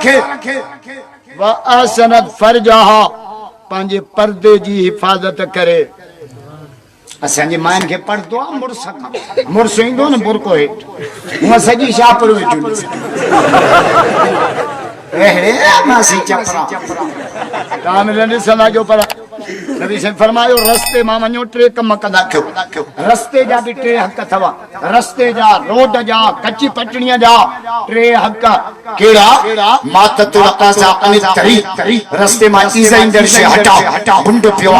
रखे व आसनत फरजहा पंहिंजे पर्दे जी हिफाज़त करे असांजी माइन खे पढ़दो आहे मुड़ुस ईंदो न बुरको हेठि हूअं सॼी छापर विझूं अहिड़े मासी चपरा तव्हां मिलनि ॾिसंदा जो पर नबी साईं फरमायो रस्ते मां वञो टे कम कंदा कयो रस्ते जा बि टे हक़ अथव रस्ते जा रोड जा कच्ची पटड़ीअ जा टे हक़ कहिड़ा माततुल क़ासा अन तरीक़ रस्ते मां ईज़ाईंदड़ शइ हटाओ हुंड पियो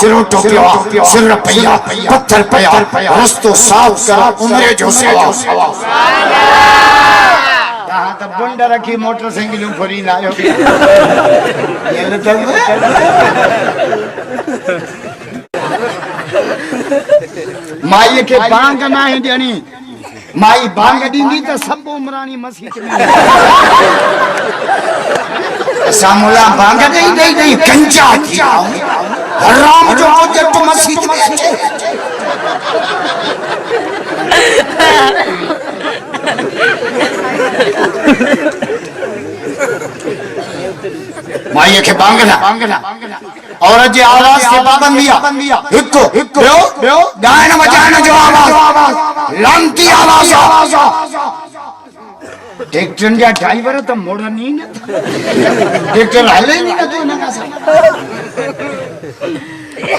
सिरोटो पियो सिर पिया पत्थर पिया रस्तो साफ़ करो उमरे जो सवाब तहां त बुंड रखी मोटरसाइकिलूं फुरींदा आहियो माईअ खे बांग न आहे ॾियणी माई बांग ॾींदी त सभु उमराणी मस्जिद में असां मुला बांग ॾेई गंजा थी हराम जो जट मस्जिद में अचे माईअ खे बांगना औरत जी आवाज से पाबंदी हिकु ॿियो ॻाइण वॼाइण जो आवाज लांती आवाज ट्रैक्टर जा ड्राइवर त मोड़नि ई न ट्रैक्टर हले ई नथो हिन खां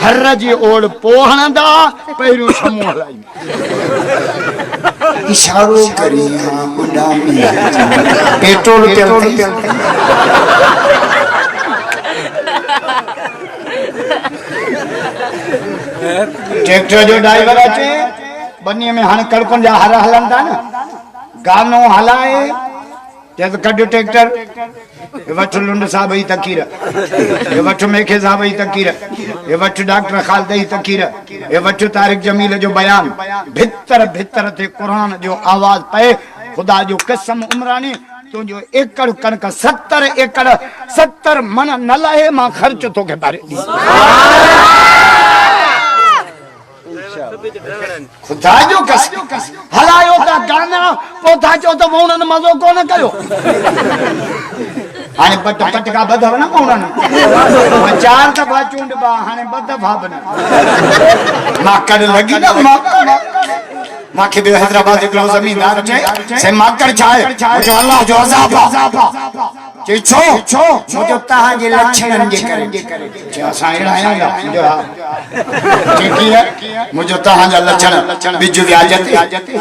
हर जी ओड़ पोहणंदा पहिरियों शमू हलाईंदा इशारो करी उॾामी पेट्रोल ट्रैक्टर जो ड्राइवर अचे बनीअ में हाणे कड़कनि जा हर हलनि था न गानो हलाए जब कढ ट्रैक्टर वठ लुंड साहब ई तकीर ये वठ मेखे साहब ई तकीर ये वठ डॉक्टर खालद ई तकीर ये वठ तारिक जमील जो बयान भितर भितर ते कुरान जो आवाज पए खुदा जो कसम उमरानी तुझो एकड़ कणक 70 एकड़ 70 मन न लाहे मां खर्च तो के बारे खुदा जो कसम हलायो ता गाना पोथा चो तो उन्हनि मज़ो कोन कयो हाणे पट का बदव न उन्हनि चार दफ़ा चूंड बा हाणे ब दफ़ा बन माकड़ लगी न माखे बि हैदराबाद हिकिड़ो ज़मीनदार चए से माकड़ छा आहे जो अल्लाह जो अज़ाब चई छो मुंहिंजो तव्हांजे लक्षणनि जे करे असां अहिड़ा आहियूं मुंहिंजो तव्हांजा लक्षण बिज व्याज ते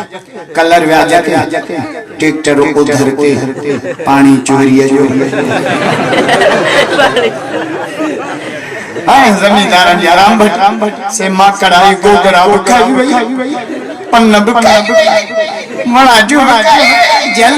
कलर व्याज ते ट्रैक्टर उधर ते पानी चोरीअ जो हाणे ज़मीनदारनि जा राम भट से माकड़ आई गोगरा खाई वई पन्न बि वणा जो जल